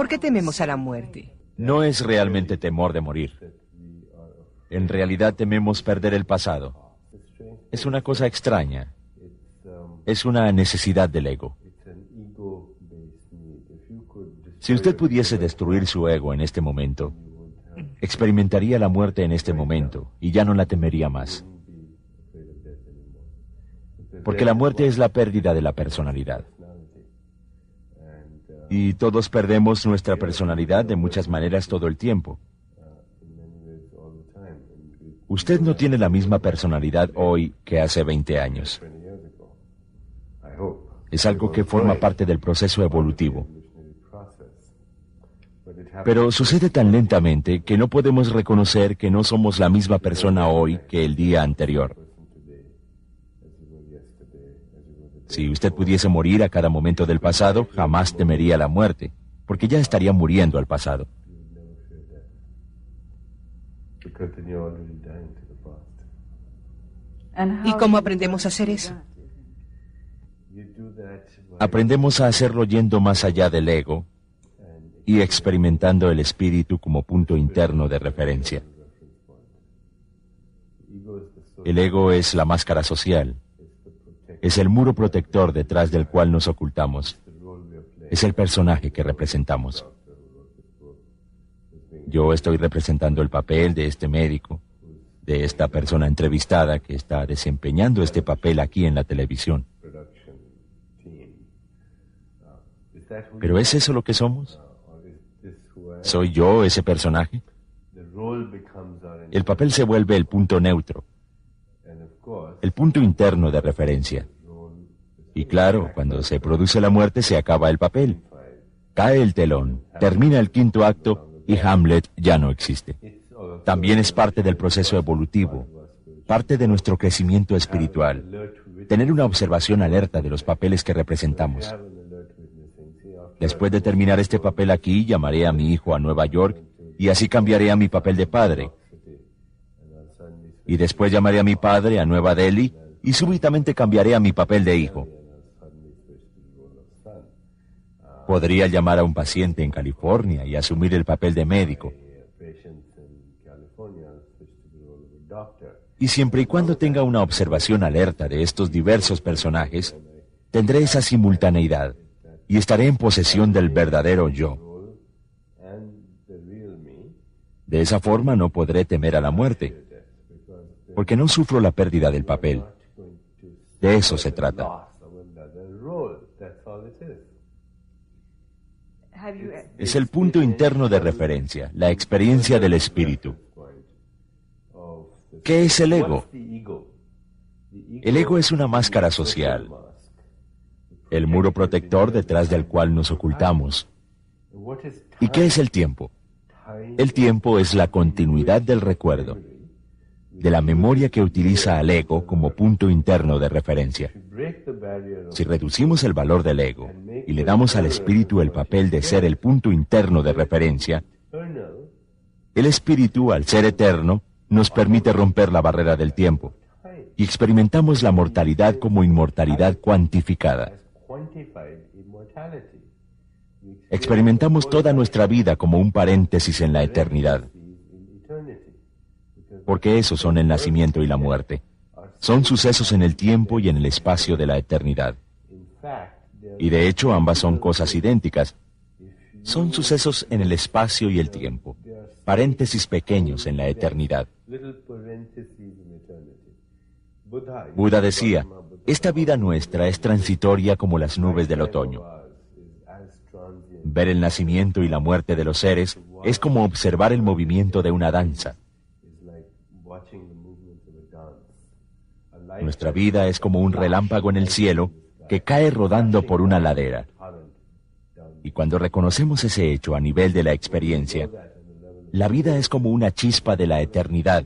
¿Por qué tememos a la muerte? No es realmente temor de morir. En realidad tememos perder el pasado. Es una cosa extraña. Es una necesidad del ego. Si usted pudiese destruir su ego en este momento, experimentaría la muerte en este momento y ya no la temería más. Porque la muerte es la pérdida de la personalidad. Y todos perdemos nuestra personalidad de muchas maneras todo el tiempo. Usted no tiene la misma personalidad hoy que hace 20 años. Es algo que forma parte del proceso evolutivo. Pero sucede tan lentamente que no podemos reconocer que no somos la misma persona hoy que el día anterior. Si usted pudiese morir a cada momento del pasado, jamás temería la muerte, porque ya estaría muriendo al pasado. ¿Y cómo aprendemos a hacer eso? Aprendemos a hacerlo yendo más allá del ego y experimentando el espíritu como punto interno de referencia. El ego es la máscara social. Es el muro protector detrás del cual nos ocultamos. Es el personaje que representamos. Yo estoy representando el papel de este médico, de esta persona entrevistada que está desempeñando este papel aquí en la televisión. ¿Pero es eso lo que somos? ¿Soy yo ese personaje? El papel se vuelve el punto neutro, el punto interno de referencia. Y claro, cuando se produce la muerte se acaba el papel. Cae el telón, termina el quinto acto y Hamlet ya no existe. También es parte del proceso evolutivo, parte de nuestro crecimiento espiritual, tener una observación alerta de los papeles que representamos. Después de terminar este papel aquí, llamaré a mi hijo a Nueva York y así cambiaré a mi papel de padre. Y después llamaré a mi padre a Nueva Delhi y súbitamente cambiaré a mi papel de hijo. Podría llamar a un paciente en California y asumir el papel de médico. Y siempre y cuando tenga una observación alerta de estos diversos personajes, tendré esa simultaneidad y estaré en posesión del verdadero yo. De esa forma no podré temer a la muerte, porque no sufro la pérdida del papel. De eso se trata. Es el punto interno de referencia, la experiencia del espíritu. ¿Qué es el ego? El ego es una máscara social, el muro protector detrás del cual nos ocultamos. ¿Y qué es el tiempo? El tiempo es la continuidad del recuerdo, de la memoria que utiliza al ego como punto interno de referencia. Si reducimos el valor del ego y le damos al espíritu el papel de ser el punto interno de referencia, el espíritu, al ser eterno, nos permite romper la barrera del tiempo y experimentamos la mortalidad como inmortalidad cuantificada. Experimentamos toda nuestra vida como un paréntesis en la eternidad. Porque esos son el nacimiento y la muerte. Son sucesos en el tiempo y en el espacio de la eternidad. Y de hecho ambas son cosas idénticas. Son sucesos en el espacio y el tiempo, paréntesis pequeños en la eternidad. Buda decía, esta vida nuestra es transitoria como las nubes del otoño. Ver el nacimiento y la muerte de los seres es como observar el movimiento de una danza. Nuestra vida es como un relámpago en el cielo que cae rodando por una ladera. Y cuando reconocemos ese hecho a nivel de la experiencia, la vida es como una chispa de la eternidad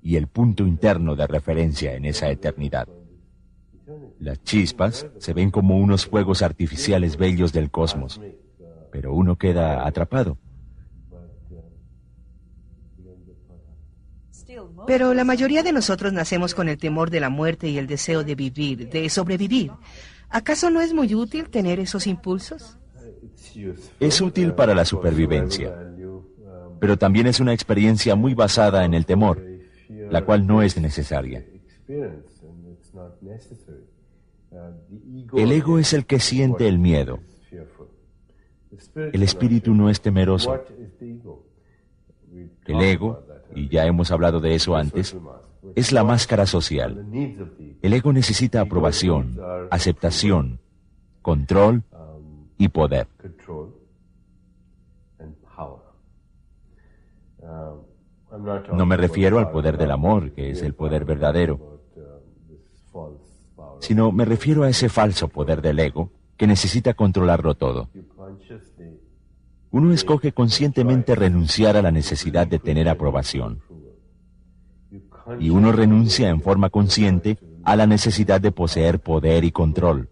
y el punto interno de referencia en esa eternidad. Las chispas se ven como unos fuegos artificiales bellos del cosmos, pero uno queda atrapado. Pero la mayoría de nosotros nacemos con el temor de la muerte y el deseo de vivir, de sobrevivir. ¿Acaso no es muy útil tener esos impulsos? Es útil para la supervivencia, pero también es una experiencia muy basada en el temor, la cual no es necesaria. El ego es el que siente el miedo. El espíritu no es temeroso. El ego, y ya hemos hablado de eso antes, es la máscara social. El ego necesita aprobación, aceptación, control y poder. No me refiero al poder del amor, que es el poder verdadero, sino me refiero a ese falso poder del ego que necesita controlarlo todo. Uno escoge conscientemente renunciar a la necesidad de tener aprobación. Y uno renuncia en forma consciente a la necesidad de poseer poder y control,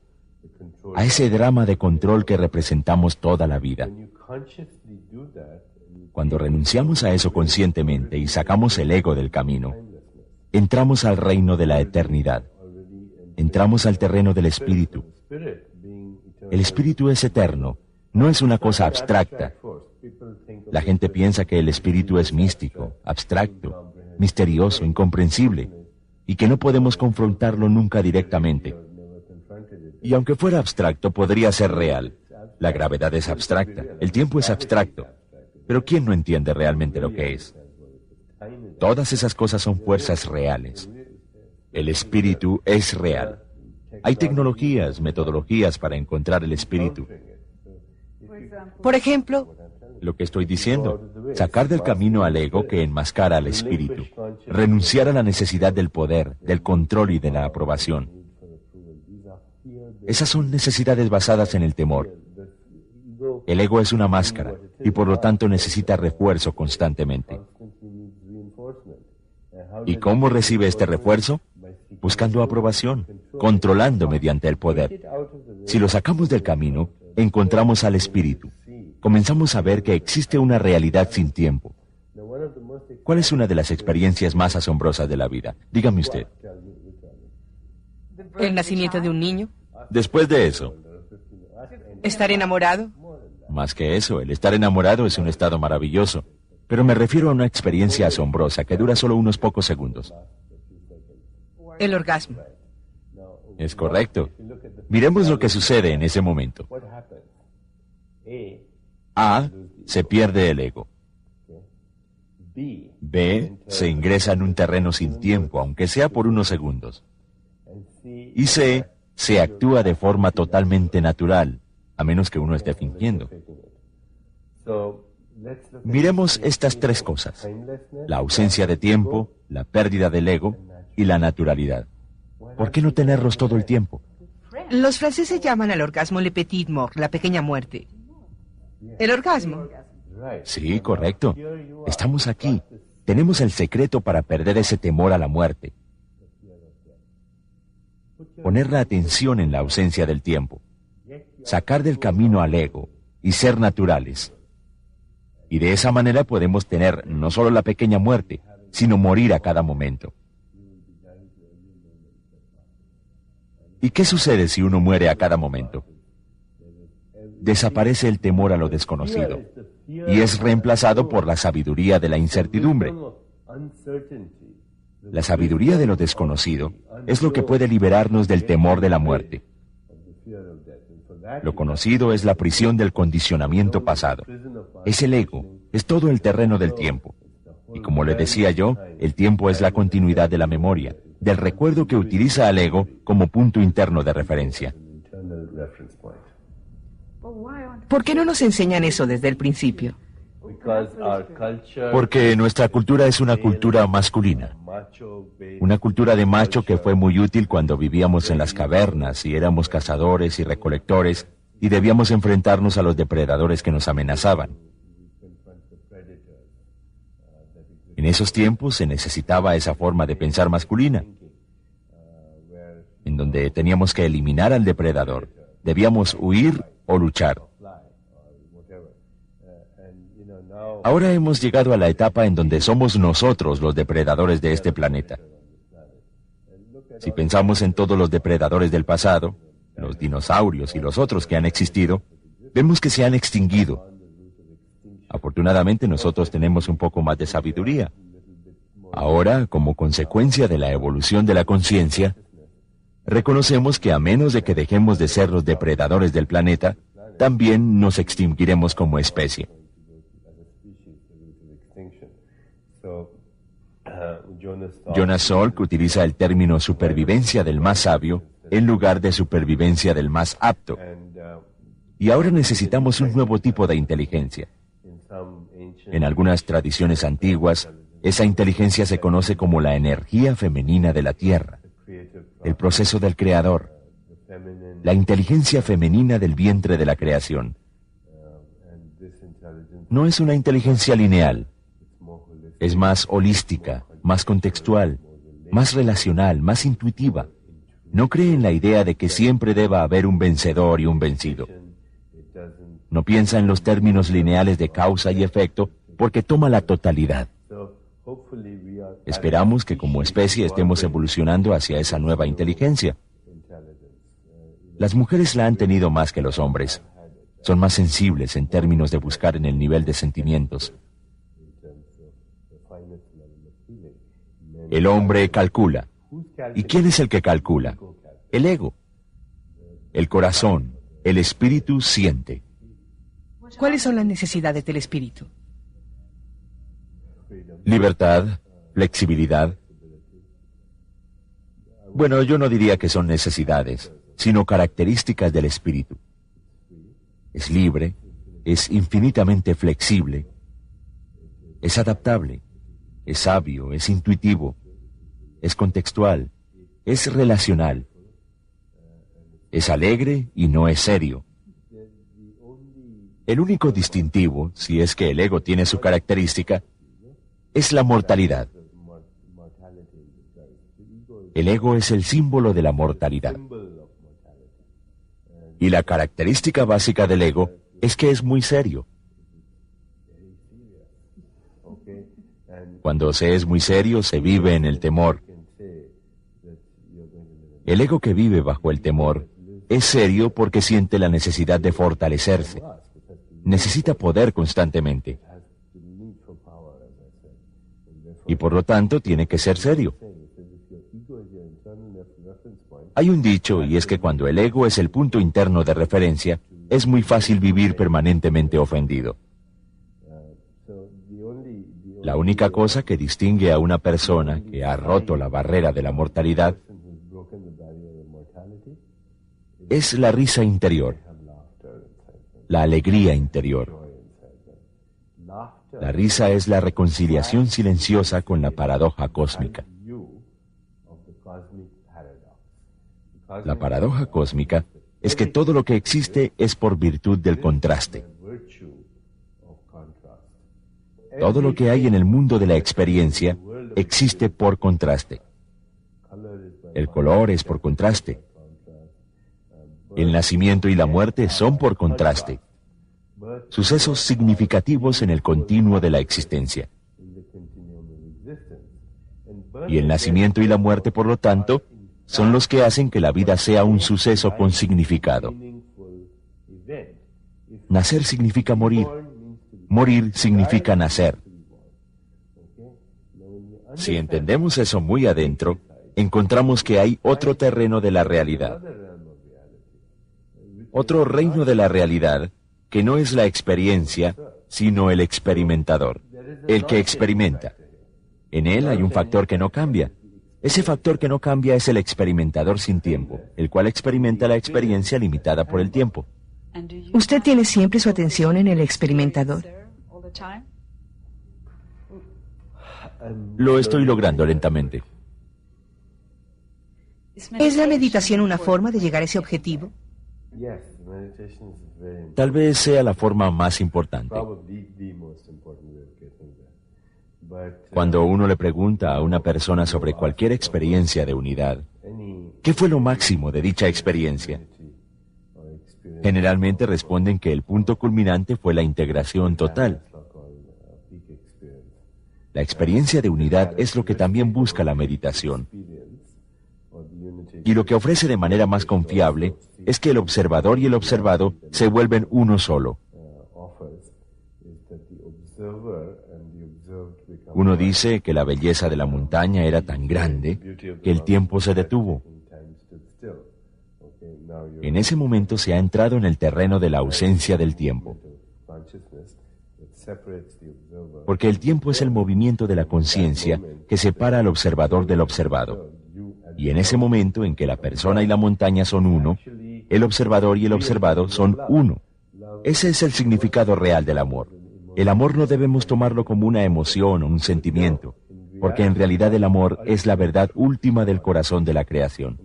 a ese drama de control que representamos toda la vida. Cuando renunciamos a eso conscientemente y sacamos el ego del camino, entramos al reino de la eternidad. Entramos al terreno del espíritu. El espíritu es eterno, no es una cosa abstracta. La gente piensa que el espíritu es místico, abstracto, misterioso, incomprensible, y que no podemos confrontarlo nunca directamente. Y aunque fuera abstracto, podría ser real. La gravedad es abstracta, el tiempo es abstracto, pero ¿quién no entiende realmente lo que es? Todas esas cosas son fuerzas reales. El espíritu es real. Hay tecnologías, metodologías para encontrar el espíritu. Por ejemplo, Lo que estoy diciendo, sacar del camino al ego que enmascara al espíritu, renunciar a la necesidad del poder, del control y de la aprobación. Esas son necesidades basadas en el temor. El ego es una máscara y por lo tanto necesita refuerzo constantemente. ¿Y cómo recibe este refuerzo? Buscando aprobación, controlando mediante el poder. Si lo sacamos del camino, encontramos al espíritu. Comenzamos a ver que existe una realidad sin tiempo. ¿Cuál es una de las experiencias más asombrosas de la vida? Dígame usted. el nacimiento de un niño, Después de eso, estar enamorado, más que eso, el estar enamorado es un estado maravilloso. Pero me refiero a una experiencia asombrosa que dura solo unos pocos segundos. el orgasmo. Es correcto. Miremos lo que sucede en ese momento. A, se pierde el ego. B, se ingresa en un terreno sin tiempo, aunque sea por unos segundos. Y C, se actúa de forma totalmente natural, a menos que uno esté fingiendo. Miremos estas tres cosas: la ausencia de tiempo, la pérdida del ego y la naturalidad. ¿Por qué no tenerlos todo el tiempo? Los franceses llaman al orgasmo le petit mort, la pequeña muerte. El orgasmo. Sí, correcto. Estamos aquí. Tenemos el secreto para perder ese temor a la muerte. Poner la atención en la ausencia del tiempo. Sacar del camino al ego y ser naturales. Y de esa manera podemos tener no solo la pequeña muerte, sino morir a cada momento. ¿Y qué sucede si uno muere a cada momento? Desaparece el temor a lo desconocido y es reemplazado por la sabiduría de la incertidumbre. La sabiduría de lo desconocido es lo que puede liberarnos del temor de la muerte. Lo conocido es la prisión del condicionamiento pasado. Es el ego, es todo el terreno del tiempo. Y como le decía yo, el tiempo es la continuidad de la memoria, del recuerdo que utiliza al ego como punto interno de referencia. ¿Por qué no nos enseñan eso desde el principio? Porque nuestra cultura es una cultura masculina. Una cultura de macho que fue muy útil cuando vivíamos en las cavernas y éramos cazadores y recolectores y debíamos enfrentarnos a los depredadores que nos amenazaban. En esos tiempos se necesitaba esa forma de pensar masculina, en donde teníamos que eliminar al depredador. Debíamos huir o luchar. Ahora hemos llegado a la etapa en donde somos nosotros los depredadores de este planeta. Si pensamos en todos los depredadores del pasado, los dinosaurios y los otros que han existido, vemos que se han extinguido. Afortunadamente nosotros tenemos un poco más de sabiduría. Ahora, como consecuencia de la evolución de la conciencia, reconocemos que a menos de que dejemos de ser los depredadores del planeta, también nos extinguiremos como especie. Jonas Salk utiliza el término supervivencia del más sabio en lugar de supervivencia del más apto. Y ahora necesitamos un nuevo tipo de inteligencia. En algunas tradiciones antiguas, esa inteligencia se conoce como la energía femenina de la Tierra, el proceso del Creador, la inteligencia femenina del vientre de la creación. No es una inteligencia lineal, es más holística, más contextual, más relacional, más intuitiva. No cree en la idea de que siempre deba haber un vencedor y un vencido. No piensa en los términos lineales de causa y efecto porque toma la totalidad. Esperamos que como especie estemos evolucionando hacia esa nueva inteligencia. Las mujeres la han tenido más que los hombres. Son más sensibles en términos de buscar en el nivel de sentimientos. El hombre calcula. ¿Y quién es el que calcula? El ego. El corazón, el espíritu siente. ¿Cuáles son las necesidades del espíritu? Libertad, flexibilidad. Bueno, yo no diría que son necesidades, sino características del espíritu. Es libre, es infinitamente flexible, es adaptable, es sabio, es intuitivo, es contextual, es relacional, es alegre y no es serio. El único distintivo, si es que el ego tiene su característica, es la mortalidad. El ego es el símbolo de la mortalidad. Y la característica básica del ego es que es muy serio. Cuando se es muy serio, se vive en el temor. El ego que vive bajo el temor es serio porque siente la necesidad de fortalecerse. Necesita poder constantemente. Y por lo tanto tiene que ser serio. Hay un dicho, y es que cuando el ego es el punto interno de referencia, es muy fácil vivir permanentemente ofendido. La única cosa que distingue a una persona que ha roto la barrera de la mortalidad es la risa interior, la alegría interior. La risa es la reconciliación silenciosa con la paradoja cósmica. La paradoja cósmica es que todo lo que existe es por virtud del contraste. Todo lo que hay en el mundo de la experiencia existe por contraste. El color es por contraste. El nacimiento y la muerte son por contraste. Sucesos significativos en el continuo de la existencia. Y el nacimiento y la muerte, por lo tanto, son los que hacen que la vida sea un suceso con significado. Nacer significa morir. Morir significa nacer. Si entendemos eso muy adentro, encontramos que hay otro terreno de la realidad. Otro reino de la realidad que no es la experiencia, sino el experimentador, el que experimenta. En él hay un factor que no cambia. Ese factor que no cambia es el experimentador sin tiempo, el cual experimenta la experiencia limitada por el tiempo. ¿Usted tiene siempre su atención en el experimentador? Lo estoy logrando lentamente. ¿Es la meditación una forma de llegar a ese objetivo? Tal vez sea la forma más importante. Cuando uno le pregunta a una persona sobre cualquier experiencia de unidad, ¿qué fue lo máximo de dicha experiencia? Generalmente responden que el punto culminante fue la integración total. La experiencia de unidad es lo que también busca la meditación. Y lo que ofrece de manera más confiable es que el observador y el observado se vuelven uno solo. Uno dice que la belleza de la montaña era tan grande que el tiempo se detuvo. En ese momento se ha entrado en el terreno de la ausencia del tiempo. Porque el tiempo es el movimiento de la conciencia que separa al observador del observado. Y en ese momento en que la persona y la montaña son uno, el observador y el observado son uno. Ese es el significado real del amor. El amor no debemos tomarlo como una emoción o un sentimiento, porque en realidad el amor es la verdad última del corazón de la creación.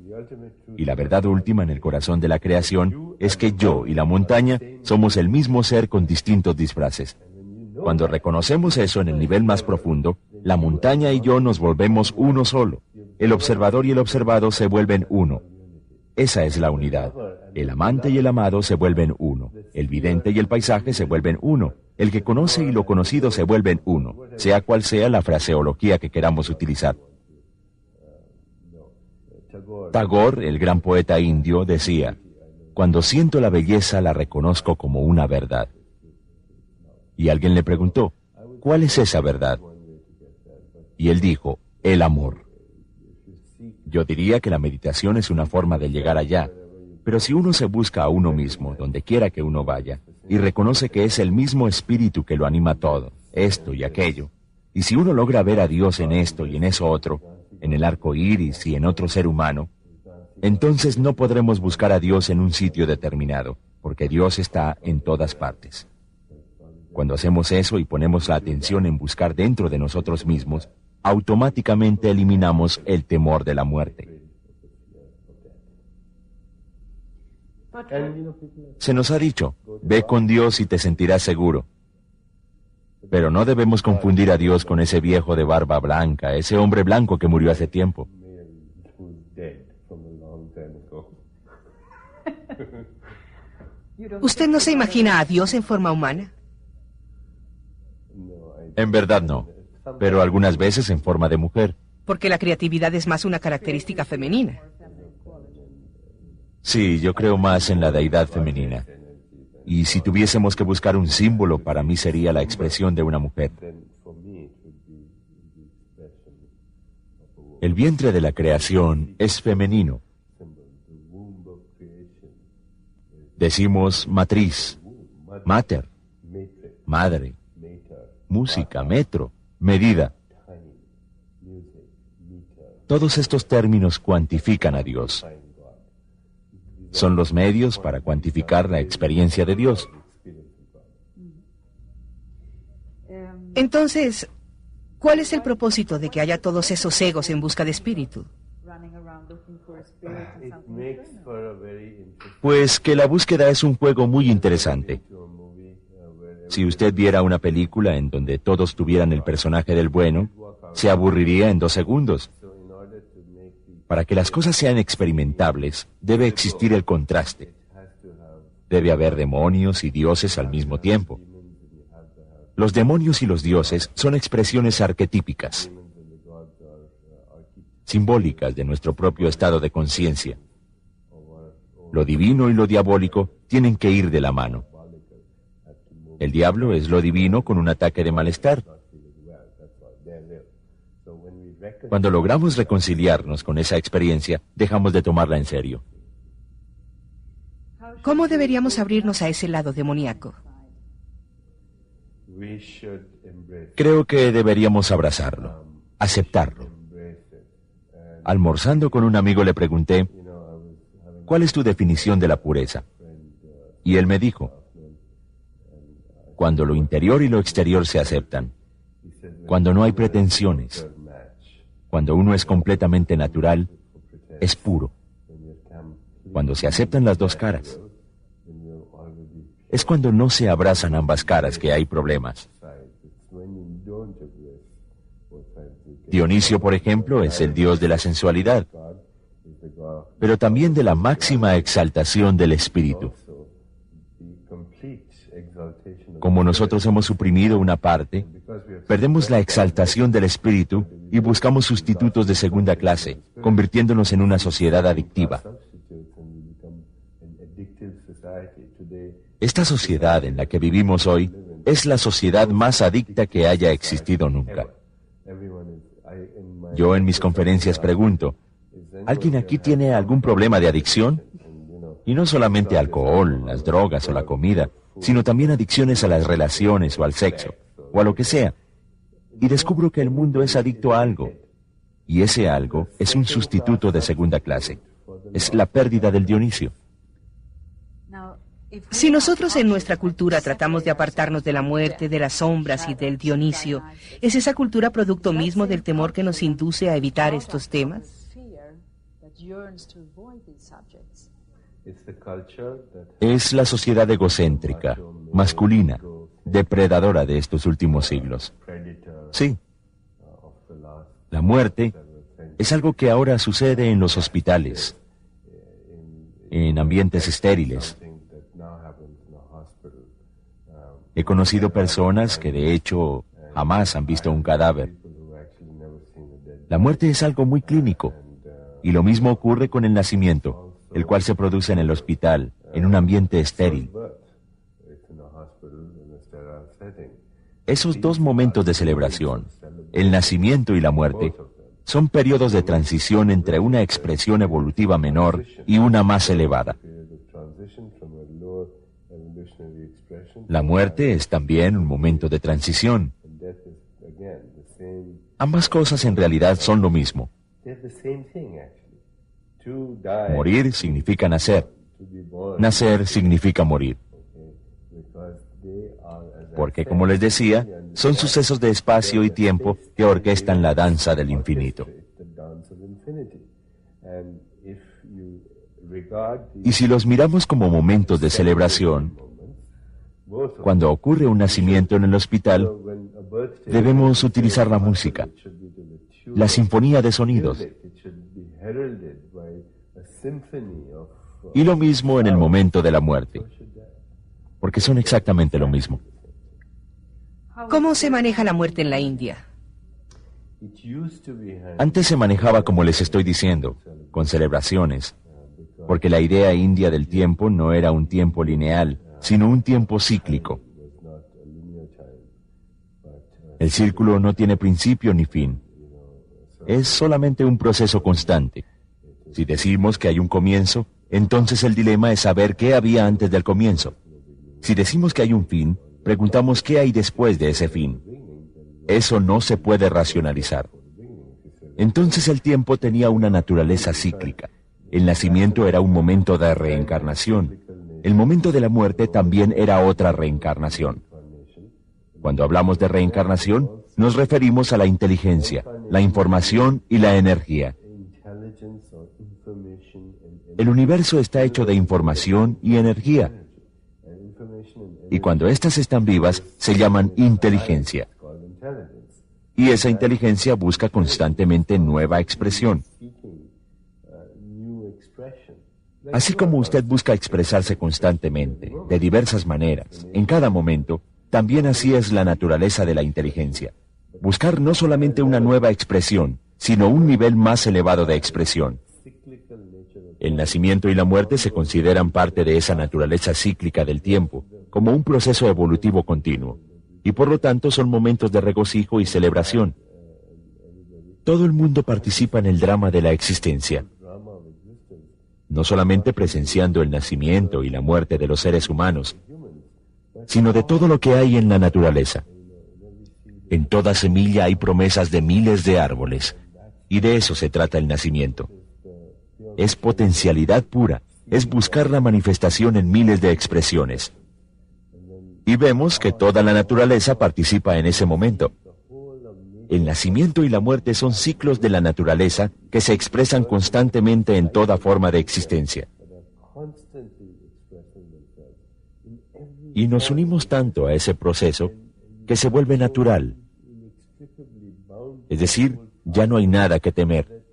Y la verdad última en el corazón de la creación es que yo y la montaña somos el mismo ser con distintos disfraces. Cuando reconocemos eso en el nivel más profundo, la montaña y yo nos volvemos uno solo. El observador y el observado se vuelven uno. Esa es la unidad. El amante y el amado se vuelven uno. El vidente y el paisaje se vuelven uno. El que conoce y lo conocido se vuelven uno, sea cual sea la fraseología que queramos utilizar. Tagore, el gran poeta indio, decía: cuando siento la belleza la reconozco como una verdad. Y alguien le preguntó: ¿cuál es esa verdad? Y él dijo: el amor. Yo diría que la meditación es una forma de llegar allá, pero si uno se busca a uno mismo, donde quiera que uno vaya, y reconoce que es el mismo espíritu que lo anima todo, esto y aquello, y si uno logra ver a Dios en esto y en eso otro, en el arco iris y en otro ser humano, entonces no podremos buscar a Dios en un sitio determinado, porque Dios está en todas partes. Cuando hacemos eso y ponemos la atención en buscar dentro de nosotros mismos, automáticamente eliminamos el temor de la muerte. Se nos ha dicho: ve con Dios y te sentirás seguro. Pero no debemos confundir a Dios con ese viejo de barba blanca, ese hombre blanco que murió hace tiempo. ¿Usted no se imagina a Dios en forma humana? En verdad no, pero algunas veces en forma de mujer. Porque la creatividad es más una característica femenina. Sí, yo creo más en la deidad femenina. Y si tuviésemos que buscar un símbolo, para mí sería la expresión de una mujer. El vientre de la creación es femenino. Decimos matriz, mater, madre, música, metro, medida. Todos estos términos cuantifican a Dios. Son los medios para cuantificar la experiencia de Dios. Entonces, ¿cuál es el propósito de que haya todos esos egos en busca de espíritu? Pues que la búsqueda es un juego muy interesante. Si usted viera una película en donde todos tuvieran el personaje del bueno, se aburriría en 2 segundos. Para que las cosas sean experimentables, debe existir el contraste. Debe haber demonios y dioses al mismo tiempo. Los demonios y los dioses son expresiones arquetípicas, simbólicas de nuestro propio estado de conciencia. Lo divino y lo diabólico tienen que ir de la mano. El diablo es lo divino con un ataque de malestar. Cuando logramos reconciliarnos con esa experiencia, dejamos de tomarla en serio. ¿Cómo deberíamos abrirnos a ese lado demoníaco? Creo que deberíamos abrazarlo, aceptarlo. Almorzando con un amigo le pregunté: ¿cuál es tu definición de la pureza? Y él me dijo: cuando lo interior y lo exterior se aceptan, cuando no hay pretensiones, cuando uno es completamente natural, es puro. Cuando se aceptan las 2 caras. Es cuando no se abrazan ambas caras que hay problemas. Dionisio, por ejemplo, es el dios de la sensualidad, pero también de la máxima exaltación del espíritu. Como nosotros hemos suprimido una parte, perdemos la exaltación del espíritu y buscamos sustitutos de segunda clase, convirtiéndonos en una sociedad adictiva. Esta sociedad en la que vivimos hoy es la sociedad más adicta que haya existido nunca. Yo en mis conferencias pregunto, ¿alguien aquí tiene algún problema de adicción? Y no solamente alcohol, las drogas o la comida, sino también adicciones a las relaciones o al sexo, o a lo que sea. Y descubro que el mundo es adicto a algo. Y ese algo es un sustituto de segunda clase. Es la pérdida del Dionisio. Si nosotros en nuestra cultura tratamos de apartarnos de la muerte, de las sombras y del Dionisio, ¿es esa cultura producto mismo del temor que nos induce a evitar estos temas? Es la sociedad egocéntrica, masculina, depredadora de estos últimos siglos. Sí. La muerte es algo que ahora sucede en los hospitales, en ambientes estériles. He conocido personas que de hecho jamás han visto un cadáver. La muerte es algo muy clínico, y lo mismo ocurre con el nacimiento, el cual se produce en el hospital, en un ambiente estéril. Esos dos momentos de celebración, el nacimiento y la muerte, son periodos de transición entre una expresión evolutiva menor y una más elevada. La muerte es también un momento de transición. Ambas cosas en realidad son lo mismo. Morir significa nacer. Nacer significa morir. Porque, como les decía, son sucesos de espacio y tiempo que orquestan la danza del infinito. Y si los miramos como momentos de celebración, cuando ocurre un nacimiento en el hospital, debemos utilizar la música, la sinfonía de sonidos. Y lo mismo en el momento de la muerte, porque son exactamente lo mismo. ¿Cómo se maneja la muerte en la India? Antes se manejaba como les estoy diciendo, con celebraciones, porque la idea india del tiempo no era un tiempo lineal, sino un tiempo cíclico. El círculo no tiene principio ni fin. Es solamente un proceso constante. Si decimos que hay un comienzo, entonces el dilema es saber qué había antes del comienzo. Si decimos que hay un fin, preguntamos qué hay después de ese fin. Eso no se puede racionalizar. Entonces el tiempo tenía una naturaleza cíclica. El nacimiento era un momento de reencarnación. El momento de la muerte también era otra reencarnación. Cuando hablamos de reencarnación, nos referimos a la inteligencia, la información y la energía. El universo está hecho de información y energía. Y cuando éstas están vivas, se llaman inteligencia. Y esa inteligencia busca constantemente nueva expresión. Así como usted busca expresarse constantemente, de diversas maneras, en cada momento, también así es la naturaleza de la inteligencia. Buscar no solamente una nueva expresión, sino un nivel más elevado de expresión. El nacimiento y la muerte se consideran parte de esa naturaleza cíclica del tiempo, como un proceso evolutivo continuo, y por lo tanto son momentos de regocijo y celebración. Todo el mundo participa en el drama de la existencia, no solamente presenciando el nacimiento y la muerte de los seres humanos, sino de todo lo que hay en la naturaleza. En toda semilla hay promesas de miles de árboles, y de eso se trata el nacimiento. Es potencialidad pura, es buscar la manifestación en miles de expresiones. Y vemos que toda la naturaleza participa en ese momento. El nacimiento y la muerte son ciclos de la naturaleza que se expresan constantemente en toda forma de existencia. Y nos unimos tanto a ese proceso que se vuelve natural. Es decir, ya no hay nada que temer.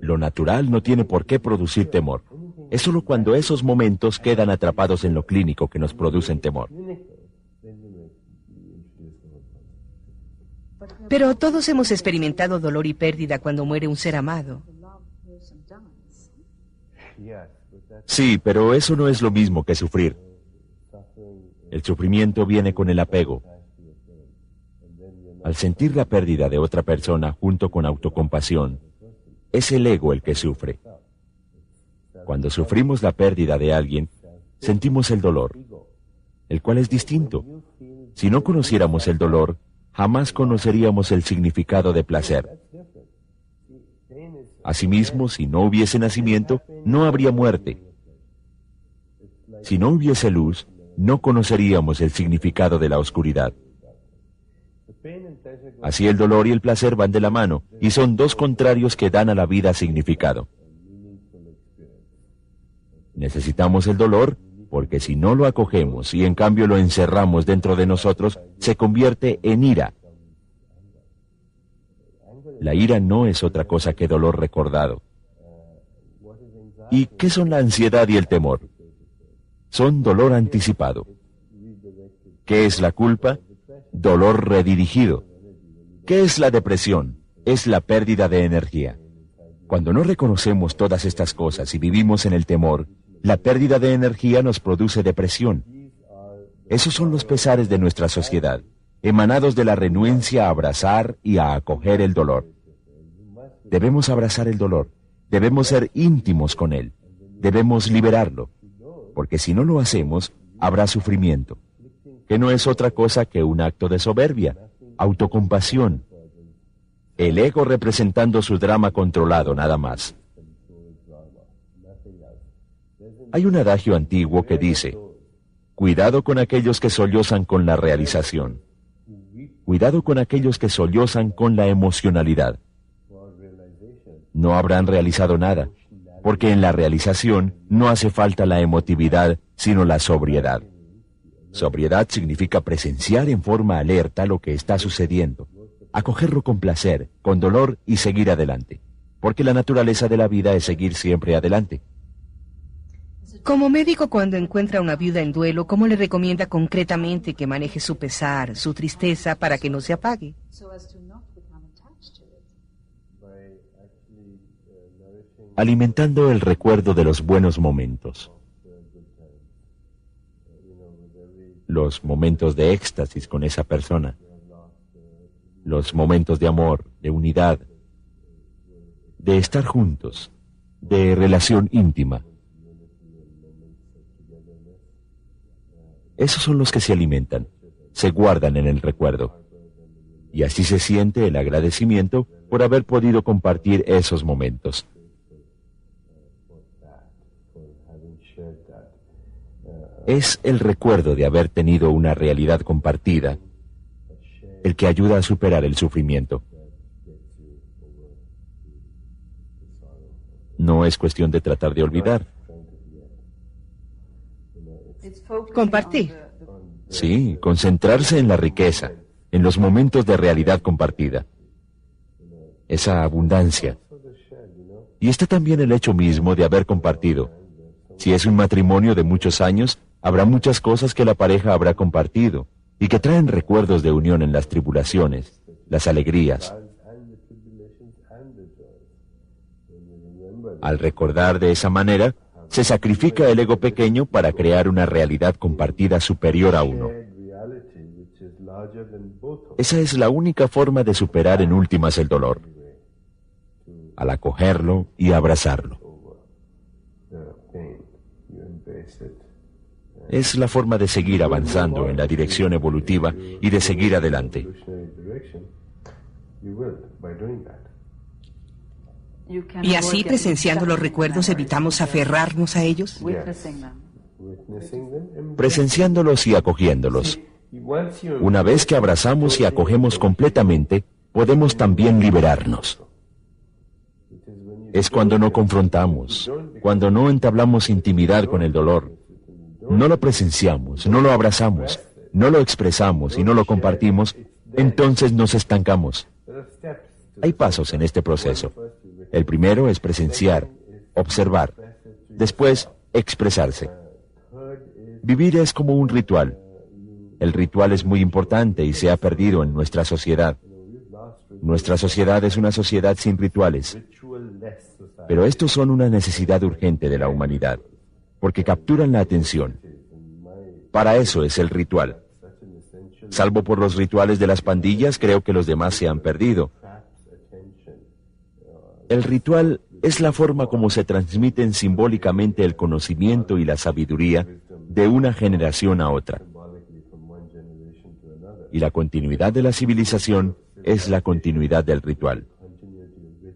Lo natural no tiene por qué producir temor. Es solo cuando esos momentos quedan atrapados en lo clínico que nos producen temor. Pero todos hemos experimentado dolor y pérdida cuando muere un ser amado. Sí, pero eso no es lo mismo que sufrir. El sufrimiento viene con el apego. Al sentir la pérdida de otra persona junto con autocompasión, es el ego el que sufre. Cuando sufrimos la pérdida de alguien, sentimos el dolor, el cual es distinto. Si no conociéramos el dolor, jamás conoceríamos el significado de placer. Asimismo, si no hubiese nacimiento, no habría muerte. Si no hubiese luz, no conoceríamos el significado de la oscuridad. Así el dolor y el placer van de la mano, y son dos contrarios que dan a la vida significado. Necesitamos el dolor, porque si no lo acogemos y en cambio lo encerramos dentro de nosotros, se convierte en ira. La ira no es otra cosa que dolor recordado. ¿Y qué son la ansiedad y el temor? Son dolor anticipado. ¿Qué es la culpa? Dolor redirigido. ¿Qué es la depresión? Es la pérdida de energía. Cuando no reconocemos todas estas cosas y vivimos en el temor, la pérdida de energía nos produce depresión. Esos son los pesares de nuestra sociedad, emanados de la renuencia a abrazar y a acoger el dolor. Debemos abrazar el dolor, debemos ser íntimos con él, debemos liberarlo, porque si no lo hacemos, habrá sufrimiento, que no es otra cosa que un acto de soberbia, autocompasión, el ego representando su drama controlado nada más. Hay un adagio antiguo que dice, cuidado con aquellos que sollozan con la realización. Cuidado con aquellos que sollozan con la emocionalidad. No habrán realizado nada, porque en la realización no hace falta la emotividad, sino la sobriedad. Sobriedad significa presenciar en forma alerta lo que está sucediendo, acogerlo con placer, con dolor y seguir adelante, porque la naturaleza de la vida es seguir siempre adelante. Como médico, cuando encuentra a una viuda en duelo, ¿cómo le recomienda concretamente que maneje su pesar, su tristeza, para que no se apague? Alimentando el recuerdo de los buenos momentos. Los momentos de éxtasis con esa persona. Los momentos de amor, de unidad, de estar juntos, de relación íntima. Esos son los que se alimentan, se guardan en el recuerdo. Y así se siente el agradecimiento por haber podido compartir esos momentos. Es el recuerdo de haber tenido una realidad compartida el que ayuda a superar el sufrimiento. No es cuestión de tratar de olvidar. Compartir. Sí, concentrarse en la riqueza, en los momentos de realidad compartida. Esa abundancia. Y está también el hecho mismo de haber compartido. Si es un matrimonio de muchos años, habrá muchas cosas que la pareja habrá compartido y que traen recuerdos de unión en las tribulaciones, las alegrías. Al recordar de esa manera, se sacrifica el ego pequeño para crear una realidad compartida superior a uno. Esa es la única forma de superar en últimas el dolor, al acogerlo y abrazarlo. Es la forma de seguir avanzando en la dirección evolutiva y de seguir adelante. Y así, presenciando los recuerdos, evitamos aferrarnos a ellos. Presenciándolos y acogiéndolos. Una vez que abrazamos y acogemos completamente, podemos también liberarnos. Es cuando no confrontamos, cuando no entablamos intimidad con el dolor. No lo presenciamos, no lo abrazamos, no lo expresamos y no lo compartimos, entonces nos estancamos. Hay pasos en este proceso. El primero es presenciar, observar, después expresarse. Vivir es como un ritual. El ritual es muy importante y se ha perdido en nuestra sociedad. Nuestra sociedad es una sociedad sin rituales, pero estos son una necesidad urgente de la humanidad, porque capturan la atención. Para eso es el ritual. Salvo por los rituales de las pandillas, creo que los demás se han perdido. El ritual es la forma como se transmiten simbólicamente el conocimiento y la sabiduría de una generación a otra. Y la continuidad de la civilización es la continuidad del ritual,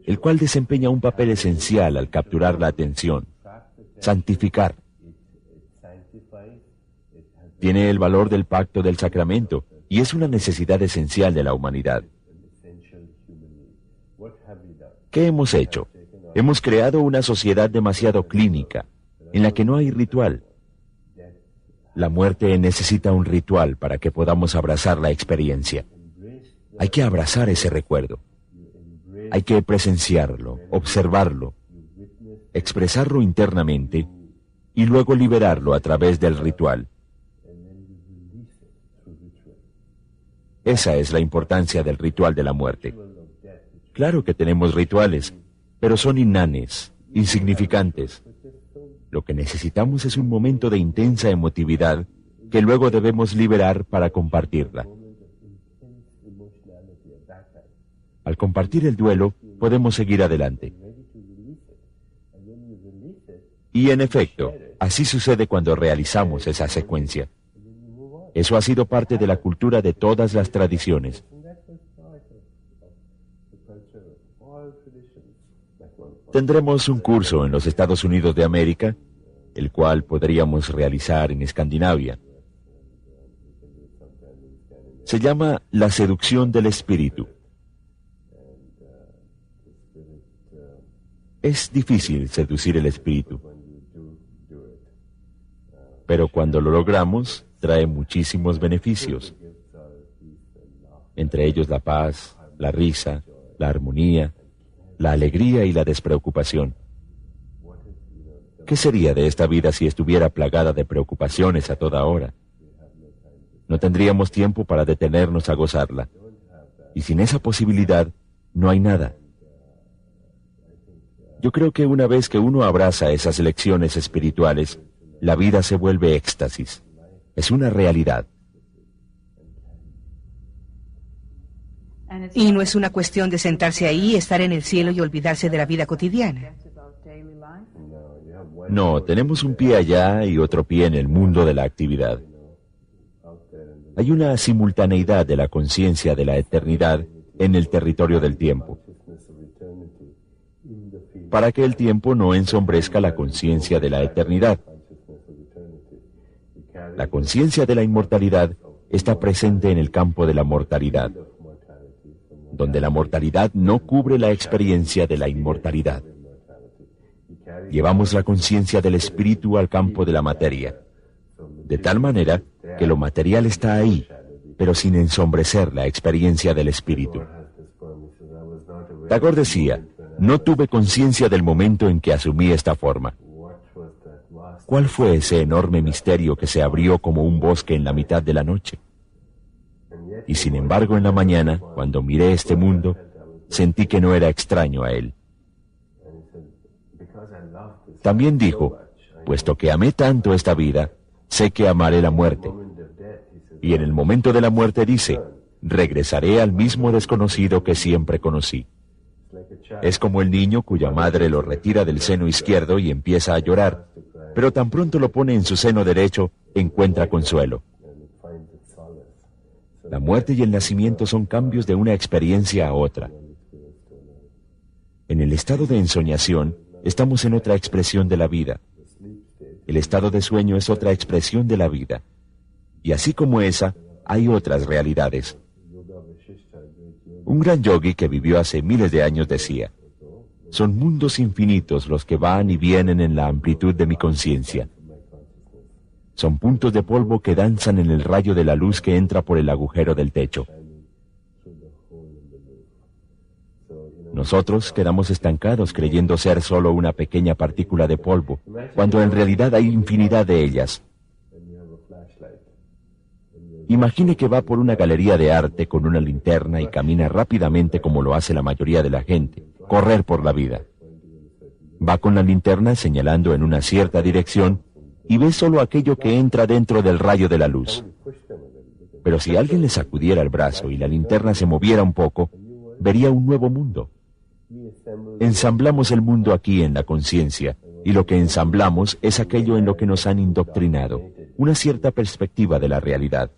el cual desempeña un papel esencial al capturar la atención, santificar. Tiene el valor del pacto del sacramento y es una necesidad esencial de la humanidad. ¿Qué hemos hecho? Hemos creado una sociedad demasiado clínica, en la que no hay ritual. La muerte necesita un ritual para que podamos abrazar la experiencia. Hay que abrazar ese recuerdo. Hay que presenciarlo, observarlo, expresarlo internamente y luego liberarlo a través del ritual. Esa es la importancia del ritual de la muerte. Claro que tenemos rituales, pero son inanes, insignificantes. Lo que necesitamos es un momento de intensa emotividad que luego debemos liberar para compartirla. Al compartir el duelo, podemos seguir adelante. Y en efecto, así sucede cuando realizamos esa secuencia. Eso ha sido parte de la cultura de todas las tradiciones. Tendremos un curso en los Estados Unidos de América, el cual podríamos realizar en Escandinavia. Se llama La seducción del espíritu. Es difícil seducir el espíritu, pero cuando lo logramos, trae muchísimos beneficios, entre ellos la paz, la risa, la armonía, la alegría y la despreocupación. ¿Qué sería de esta vida si estuviera plagada de preocupaciones a toda hora? No tendríamos tiempo para detenernos a gozarla. Y sin esa posibilidad, no hay nada. Yo creo que una vez que uno abraza esas lecciones espirituales, la vida se vuelve éxtasis. Es una realidad. Y no es una cuestión de sentarse ahí, estar en el cielo y olvidarse de la vida cotidiana. No, tenemos un pie allá y otro pie en el mundo de la actividad. Hay una simultaneidad de la conciencia de la eternidad en el territorio del tiempo, para que el tiempo no ensombrezca la conciencia de la eternidad. La conciencia de la inmortalidad está presente en el campo de la mortalidad, donde la mortalidad no cubre la experiencia de la inmortalidad. Llevamos la conciencia del espíritu al campo de la materia, de tal manera que lo material está ahí, pero sin ensombrecer la experiencia del espíritu. Tagore decía, no tuve conciencia del momento en que asumí esta forma. ¿Cuál fue ese enorme misterio que se abrió como un bosque en la mitad de la noche? Y sin embargo, en la mañana, cuando miré este mundo, sentí que no era extraño a él. También dijo, puesto que amé tanto esta vida, sé que amaré la muerte. Y en el momento de la muerte dice, regresaré al mismo desconocido que siempre conocí. Es como el niño cuya madre lo retira del seno izquierdo y empieza a llorar, pero tan pronto lo pone en su seno derecho, encuentra consuelo. La muerte y el nacimiento son cambios de una experiencia a otra. En el estado de ensoñación, estamos en otra expresión de la vida. El estado de sueño es otra expresión de la vida. Y así como esa, hay otras realidades. Un gran yogi que vivió hace miles de años decía, son mundos infinitos los que van y vienen en la amplitud de mi conciencia. Son puntos de polvo que danzan en el rayo de la luz que entra por el agujero del techo. Nosotros quedamos estancados creyendo ser solo una pequeña partícula de polvo, cuando en realidad hay infinidad de ellas. Imagine que va por una galería de arte con una linterna y camina rápidamente como lo hace la mayoría de la gente, correr por la vida. Va con la linterna señalando en una cierta dirección y ve solo aquello que entra dentro del rayo de la luz. Pero si alguien le sacudiera el brazo y la linterna se moviera un poco, vería un nuevo mundo. Ensamblamos el mundo aquí en la conciencia, y lo que ensamblamos es aquello en lo que nos han indoctrinado, una cierta perspectiva de la realidad.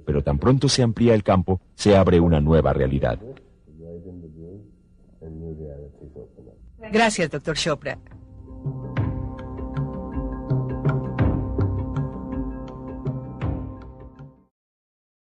Pero tan pronto se amplía el campo, se abre una nueva realidad. Gracias, Dr. Chopra.